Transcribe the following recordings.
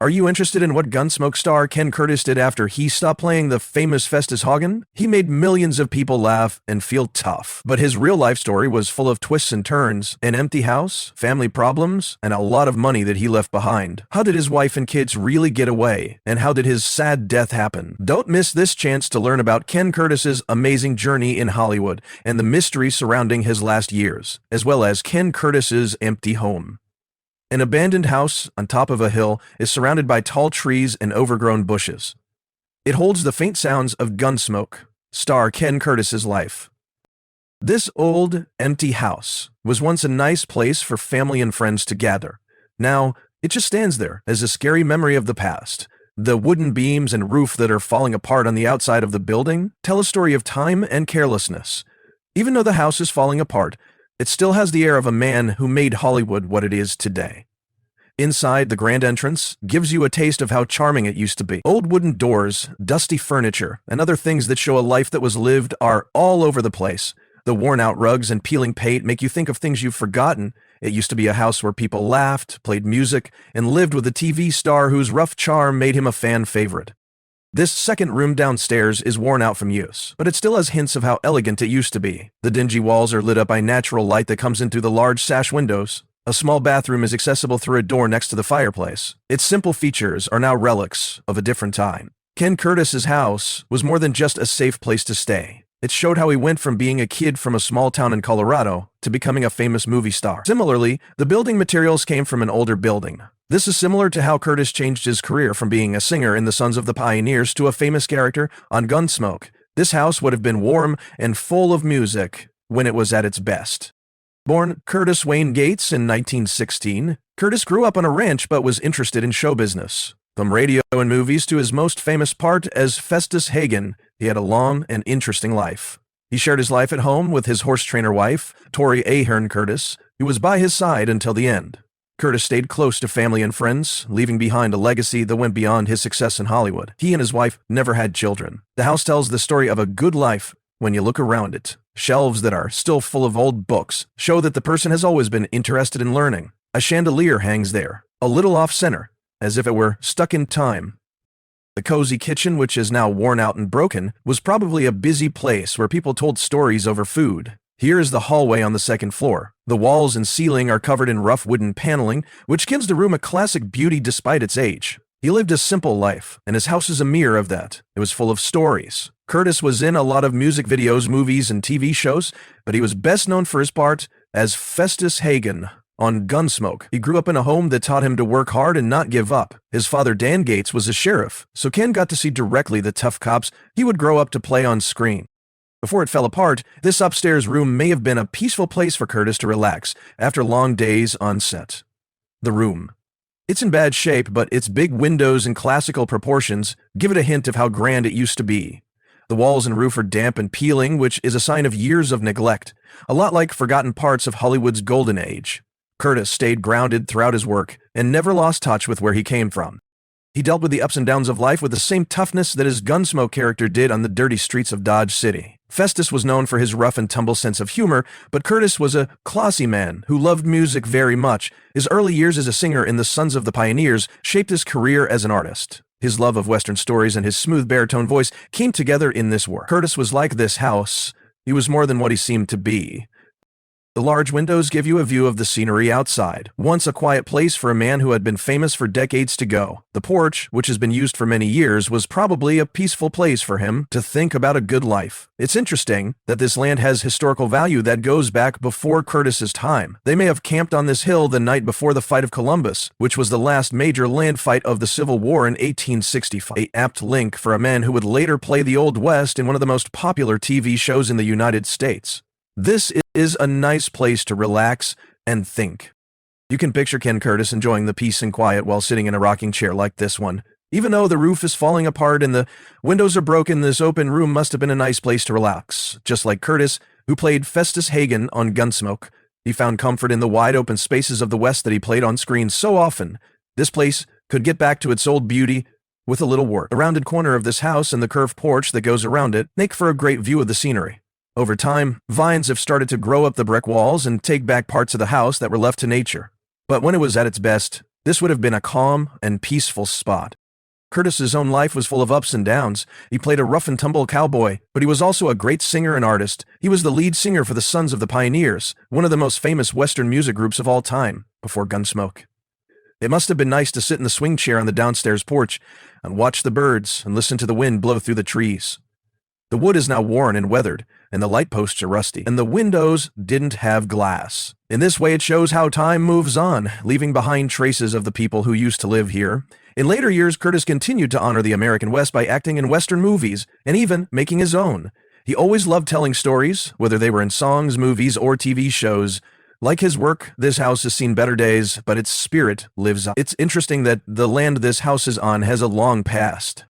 Are you interested in what Gunsmoke star Ken Curtis did after he stopped playing the famous Festus Haugen? He made millions of people laugh and feel tough, but his real-life story was full of twists and turns, an empty house, family problems, and a lot of money that he left behind. How did his wife and kids really get away, and how did his sad death happen? Don't miss this chance to learn about Ken Curtis's amazing journey in Hollywood and the mystery surrounding his last years, as well as Ken Curtis's empty home. An abandoned house on top of a hill is surrounded by tall trees and overgrown bushes. It holds the faint sounds of Gunsmoke, star Ken Curtis's life. This old, empty house was once a nice place for family and friends to gather. Now, it just stands there as a scary memory of the past. The wooden beams and roof that are falling apart on the outside of the building tell a story of time and carelessness. Even though the house is falling apart, it still has the air of a man who made Hollywood what it is today. Inside, the grand entrance gives you a taste of how charming it used to be. Old wooden doors, dusty furniture, and other things that show a life that was lived are all over the place. The worn-out rugs and peeling paint make you think of things you've forgotten. It used to be a house where people laughed, played music, and lived with a TV star whose rough charm made him a fan favorite. This second room downstairs is worn out from use, but it still has hints of how elegant it used to be. The dingy walls are lit up by natural light that comes in through the large sash windows. A small bathroom is accessible through a door next to the fireplace. Its simple features are now relics of a different time. Ken Curtis's house was more than just a safe place to stay. It showed how he went from being a kid from a small town in Colorado to becoming a famous movie star. Similarly, the building materials came from an older building. This is similar to how Curtis changed his career from being a singer in the Sons of the Pioneers to a famous character on Gunsmoke. This house would have been warm and full of music when it was at its best. Born Curtis Wayne Gates in 1916, Curtis grew up on a ranch but was interested in show business. From radio and movies to his most famous part as Festus Haugen, he had a long and interesting life. He shared his life at home with his horse trainer wife, Tori Ahern Curtis, who was by his side until the end. Curtis stayed close to family and friends, leaving behind a legacy that went beyond his success in Hollywood. He and his wife never had children. The house tells the story of a good life when you look around it. Shelves that are still full of old books show that the person has always been interested in learning. A chandelier hangs there, a little off-center, as if it were stuck in time. The cozy kitchen, which is now worn out and broken, was probably a busy place where people told stories over food. Here is the hallway on the second floor. The walls and ceiling are covered in rough wooden paneling, which gives the room a classic beauty despite its age. He lived a simple life, and his house is a mirror of that. It was full of stories. Curtis was in a lot of music videos, movies, and TV shows, but he was best known for his part as Festus Haugen on Gunsmoke. He grew up in a home that taught him to work hard and not give up. His father, Dan Gates, was a sheriff, so Ken got to see directly the tough cops he would grow up to play on screen. Before it fell apart, this upstairs room may have been a peaceful place for Curtis to relax after long days on set. The room. It's in bad shape, but its big windows and classical proportions give it a hint of how grand it used to be. The walls and roof are damp and peeling, which is a sign of years of neglect, a lot like forgotten parts of Hollywood's golden age. Curtis stayed grounded throughout his work and never lost touch with where he came from. He dealt with the ups and downs of life with the same toughness that his Gunsmoke character did on the dirty streets of Dodge City. Festus was known for his rough and tumble sense of humor, but Curtis was a classy man who loved music very much. His early years as a singer in the Sons of the Pioneers shaped his career as an artist. His love of Western stories and his smooth baritone voice came together in this work. Curtis was like this house. He was more than what he seemed to be. The large windows give you a view of the scenery outside, once a quiet place for a man who had been famous for decades to go. The porch, which has been used for many years, was probably a peaceful place for him to think about a good life. It's interesting that this land has historical value that goes back before Curtis's time. They may have camped on this hill the night before the fight of Columbus, which was the last major land fight of the Civil War in 1865. An apt link for a man who would later play the Old West in one of the most popular TV shows in the United States. This is a nice place to relax and think. You can picture Ken Curtis enjoying the peace and quiet while sitting in a rocking chair like this one. Even though the roof is falling apart and the windows are broken, this open room must have been a nice place to relax. Just like Curtis, who played Festus Haugen on Gunsmoke, he found comfort in the wide open spaces of the West that he played on screen so often. This place could get back to its old beauty with a little work. The rounded corner of this house and the curved porch that goes around it make for a great view of the scenery. Over time, vines have started to grow up the brick walls and take back parts of the house that were left to nature. But when it was at its best, this would have been a calm and peaceful spot. Curtis's own life was full of ups and downs. He played a rough-and-tumble cowboy, but he was also a great singer and artist. He was the lead singer for the Sons of the Pioneers, one of the most famous Western music groups of all time, before Gunsmoke. It must have been nice to sit in the swing chair on the downstairs porch and watch the birds and listen to the wind blow through the trees. The wood is now worn and weathered, and the light posts are rusty, and the windows didn't have glass. In this way, it shows how time moves on, leaving behind traces of the people who used to live here. In later years, Curtis continued to honor the American West by acting in Western movies, and even making his own. He always loved telling stories, whether they were in songs, movies, or TV shows. Like his work, this house has seen better days, but its spirit lives on. It's interesting that the land this house is on has a long past.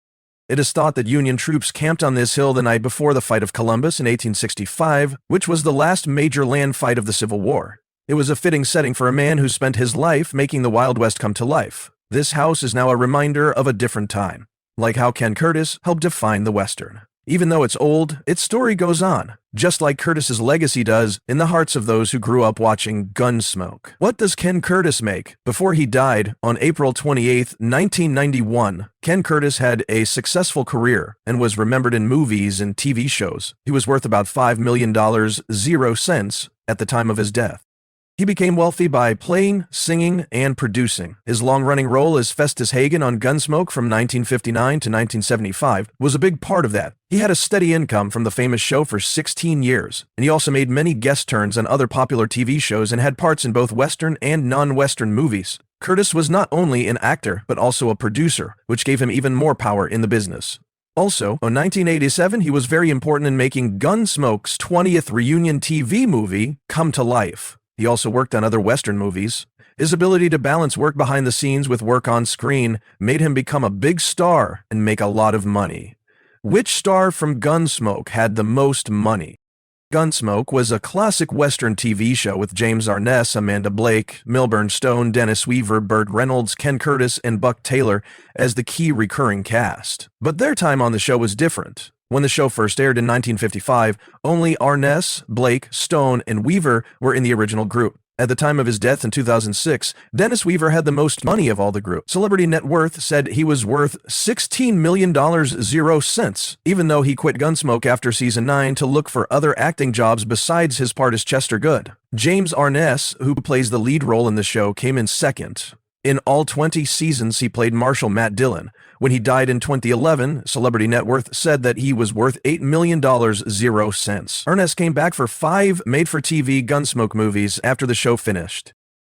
It is thought that Union troops camped on this hill the night before the fight of Columbus in 1865, which was the last major land fight of the Civil War. It was a fitting setting for a man who spent his life making the Wild West come to life. This house is now a reminder of a different time, like how Ken Curtis helped define the Western. Even though it's old, its story goes on, just like Curtis's legacy does in the hearts of those who grew up watching Gunsmoke. What does Ken Curtis make? Before he died on April 28, 1991, Ken Curtis had a successful career and was remembered in movies and TV shows. He was worth about $5 million, 0 cents, at the time of his death. He became wealthy by playing, singing, and producing. His long-running role as Festus Hagen on Gunsmoke from 1959 to 1975 was a big part of that. He had a steady income from the famous show for 16 years, and he also made many guest turns on other popular TV shows and had parts in both Western and non-Western movies. Curtis was not only an actor, but also a producer, which gave him even more power in the business. Also, in 1987, he was very important in making Gunsmoke's 20th reunion TV movie come to life. He also worked on other Western movies. His ability to balance work behind the scenes with work on screen made him become a big star and make a lot of money. Which star from Gunsmoke had the most money? Gunsmoke was a classic Western TV show with James Arness, Amanda Blake, Milburn Stone, Dennis Weaver, Burt Reynolds, Ken Curtis, and Buck Taylor as the key recurring cast. But their time on the show was different. When the show first aired in 1955, only Arness, Blake, Stone, and Weaver were in the original group. At the time of his death in 2006, Dennis Weaver had the most money of all the group. Celebrity Net Worth said he was worth $16 million, 0 cents, even though he quit Gunsmoke after season 9 to look for other acting jobs besides his part as Chester Good. James Arness, who plays the lead role in the show, came in second. In all 20 seasons, he played Marshal Matt Dillon. When he died in 2011, Celebrity Net Worth said that he was worth $8 million, 0 cents. Arness came back for 5 made-for-TV Gunsmoke movies after the show finished.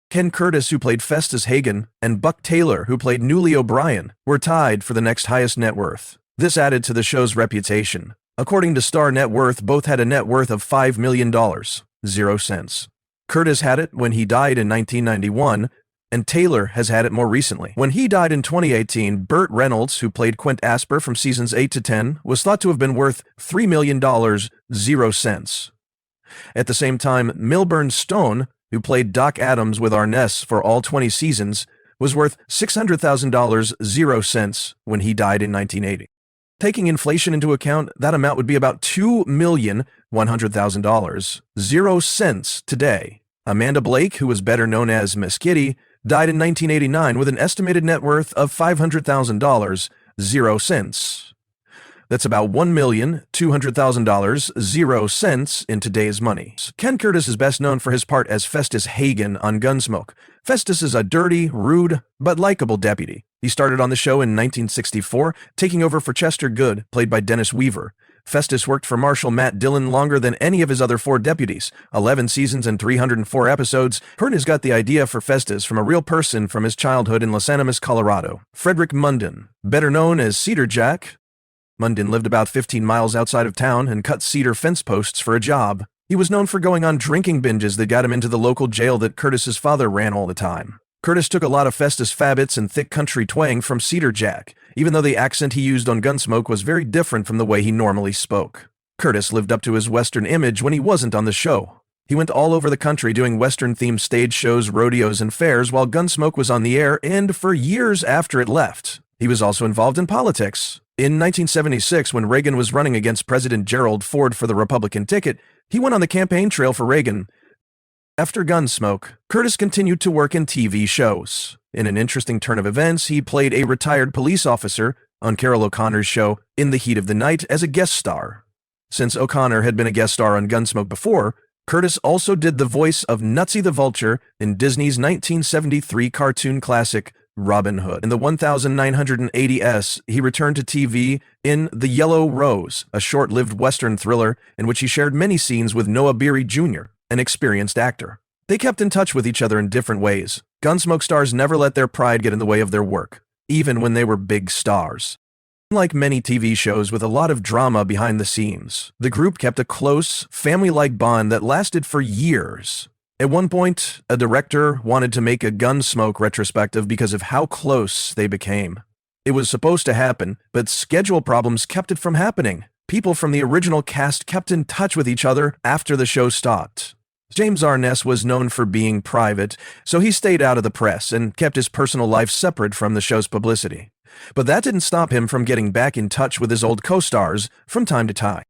Ken Curtis, who played Festus Hagen, and Buck Taylor, who played Newly O'Brien, were tied for the next highest net worth. This added to the show's reputation. According to Star Net Worth, both had a net worth of $5 million, 0 cents. Curtis had it when he died in 1991, and Taylor has had it more recently. When he died in 2018, Burt Reynolds, who played Quint Asper from seasons 8 to 10, was thought to have been worth $3 million, 0 cents. At the same time, Milburn Stone, who played Doc Adams with Arness for all 20 seasons, was worth $600,000, 0 cents when he died in 1980. Taking inflation into account, that amount would be about $2,100,000, 0 cents today. Amanda Blake, who was better known as Miss Kitty, died in 1989 with an estimated net worth of $500,000, 0 cents. That's about $1,200,000, 0 cents in today's money. Ken Curtis is best known for his part as Festus Hagen on Gunsmoke. Festus is a dirty, rude, but likable deputy. He started on the show in 1964, taking over for Chester Good, played by Dennis Weaver. Festus worked for Marshal Matt Dillon longer than any of his other 4 deputies, 11 seasons and 304 episodes. Curtis got the idea for Festus from a real person from his childhood in Los Animas, Colorado, Frederick Munden, better known as Cedar Jack. Munden lived about 15 miles outside of town and cut cedar fence posts for a job. He was known for going on drinking binges that got him into the local jail that Curtis's father ran all the time. Curtis took a lot of Festus Fabbits and thick country twang from Cedar Jack, even though the accent he used on Gunsmoke was very different from the way he normally spoke. Curtis lived up to his Western image when he wasn't on the show. He went all over the country doing Western-themed stage shows, rodeos, and fairs while Gunsmoke was on the air and for years after it left. He was also involved in politics. In 1976, when Reagan was running against President Gerald Ford for the Republican ticket, he went on the campaign trail for Reagan. After Gunsmoke, Curtis continued to work in TV shows. In an interesting turn of events, he played a retired police officer on Carol O'Connor's show In the Heat of the Night as a guest star. Since O'Connor had been a guest star on Gunsmoke before, Curtis also did the voice of Nutsy the Vulture in Disney's 1973 cartoon classic Robin Hood. In the 1980s, he returned to TV in The Yellow Rose, a short-lived Western thriller in which he shared many scenes with Noah Beery Jr., an experienced actor. They kept in touch with each other in different ways. Gunsmoke stars never let their pride get in the way of their work, even when they were big stars. Unlike many TV shows with a lot of drama behind the scenes, the group kept a close, family-like bond that lasted for years. At one point, a director wanted to make a Gunsmoke retrospective because of how close they became. It was supposed to happen, but schedule problems kept it from happening. People from the original cast kept in touch with each other after the show stopped. James Arness was known for being private, so he stayed out of the press and kept his personal life separate from the show's publicity. But that didn't stop him from getting back in touch with his old co-stars from time to time.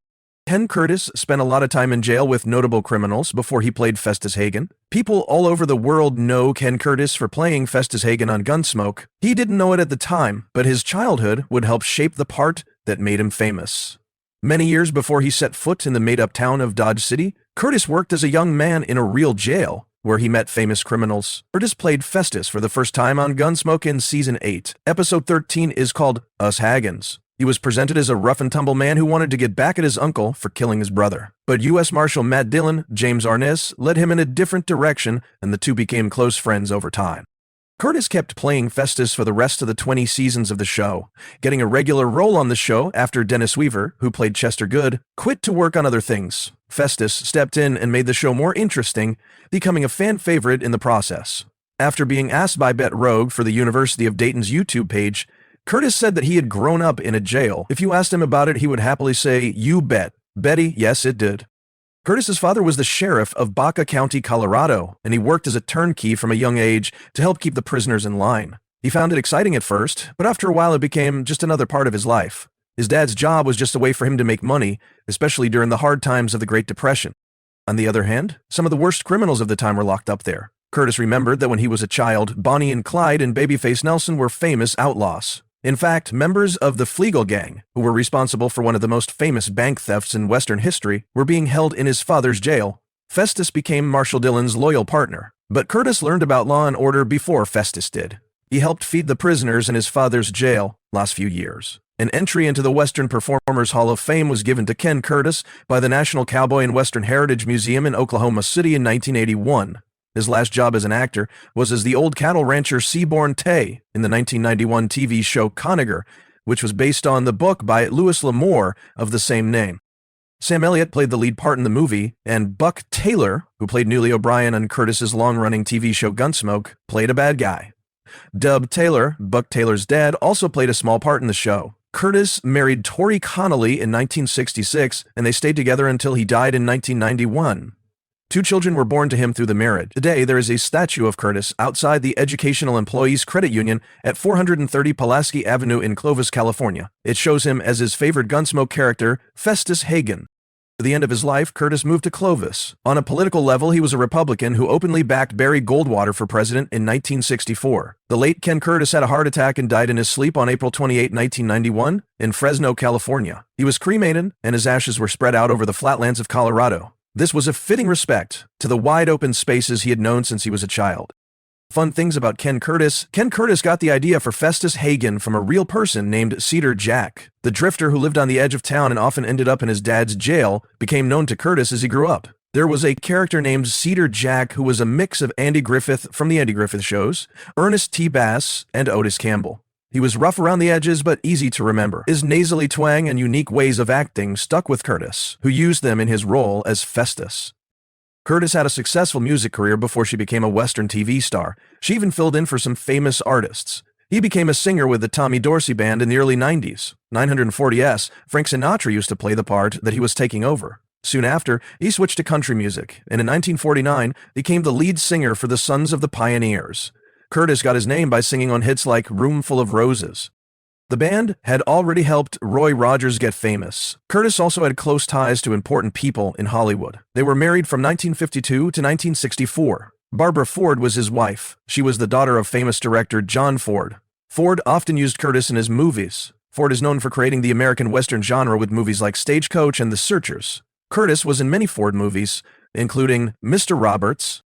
Ken Curtis spent a lot of time in jail with notable criminals before he played Festus Hagen. People all over the world know Ken Curtis for playing Festus Hagen on Gunsmoke. He didn't know it at the time, but his childhood would help shape the part that made him famous. Many years before he set foot in the made-up town of Dodge City, Curtis worked as a young man in a real jail, where he met famous criminals. Curtis played Festus for the first time on Gunsmoke in Season 8. Episode 13 is called Us Hagens. He was presented as a rough-and-tumble man who wanted to get back at his uncle for killing his brother. But U.S. Marshal Matt Dillon, James Arness, led him in a different direction, and the two became close friends over time. Curtis kept playing Festus for the rest of the 20 seasons of the show, getting a regular role on the show after Dennis Weaver, who played Chester Good, quit to work on other things. Festus stepped in and made the show more interesting, becoming a fan favorite in the process. After being asked by Bet Rogue for the University of Dayton's YouTube page, Curtis said that he had grown up in a jail. If you asked him about it, he would happily say, "You bet. Betty, yes, it did." Curtis's father was the sheriff of Baca County, Colorado, and he worked as a turnkey from a young age to help keep the prisoners in line. He found it exciting at first, but after a while it became just another part of his life. His dad's job was just a way for him to make money, especially during the hard times of the Great Depression. On the other hand, some of the worst criminals of the time were locked up there. Curtis remembered that when he was a child, Bonnie and Clyde and Babyface Nelson were famous outlaws. In fact, members of the Flegel gang, who were responsible for one of the most famous bank thefts in Western history, were being held in his father's jail. Festus became Marshal Dillon's loyal partner, but Curtis learned about law and order before Festus did. He helped feed the prisoners in his father's jail last few years. An entry into the Western Performers Hall of Fame was given to Ken Curtis by the National Cowboy and Western Heritage Museum in Oklahoma City in 1981. His last job as an actor was as the old cattle rancher Seaborn Tay in the 1991 TV show Conager, which was based on the book by Louis L'Amour of the same name. Sam Elliott played the lead part in the movie, and Buck Taylor, who played Newly O'Brien on Curtis's long-running TV show Gunsmoke, played a bad guy. Dub Taylor, Buck Taylor's dad, also played a small part in the show. Curtis married Tori Connolly in 1966, and they stayed together until he died in 1991. 2 children were born to him through the marriage. Today, there is a statue of Curtis outside the Educational Employees Credit Union at 430 Pulaski Avenue in Clovis, California. It shows him as his favorite Gunsmoke character, Festus Hagen. At the end of his life, Curtis moved to Clovis. On a political level, he was a Republican who openly backed Barry Goldwater for president in 1964. The late Ken Curtis had a heart attack and died in his sleep on April 28, 1991, in Fresno, California. He was cremated, and his ashes were spread out over the flatlands of Colorado. This was a fitting respect to the wide-open spaces he had known since he was a child. Fun things about Ken Curtis got the idea for Festus Hagen from a real person named Cedar Jack. The drifter who lived on the edge of town and often ended up in his dad's jail became known to Curtis as he grew up. There was a character named Cedar Jack who was a mix of Andy Griffith from the Andy Griffith shows, Ernest T. Bass, and Otis Campbell. He was rough around the edges, but easy to remember. His nasally twang and unique ways of acting stuck with Curtis, who used them in his role as Festus. Curtis had a successful music career before she became a Western TV star. She even filled in for some famous artists. He became a singer with the Tommy Dorsey Band in the early 90s. 940S, Frank Sinatra used to play the part that he was taking over. Soon after, he switched to country music, and in 1949, became the lead singer for the Sons of the Pioneers. Curtis got his name by singing on hits like Room Full of Roses. The band had already helped Roy Rogers get famous. Curtis also had close ties to important people in Hollywood. They were married from 1952 to 1964. Barbara Ford was his wife. She was the daughter of famous director John Ford. Ford often used Curtis in his movies. Ford is known for creating the American Western genre with movies like Stagecoach and The Searchers. Curtis was in many Ford movies, including Mr. Roberts,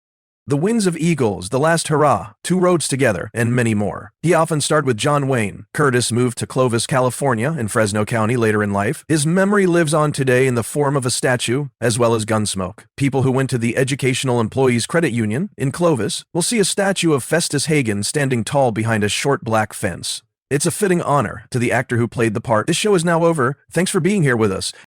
The Winds of Eagles, The Last Hurrah, Two Roads Together, and many more. He often starred with John Wayne. Curtis moved to Clovis, California, in Fresno County later in life. His memory lives on today in the form of a statue, as well as Gunsmoke. People who went to the Educational Employees Credit Union in Clovis will see a statue of Festus Hagen standing tall behind a short black fence. It's a fitting honor to the actor who played the part. This show is now over. Thanks for being here with us.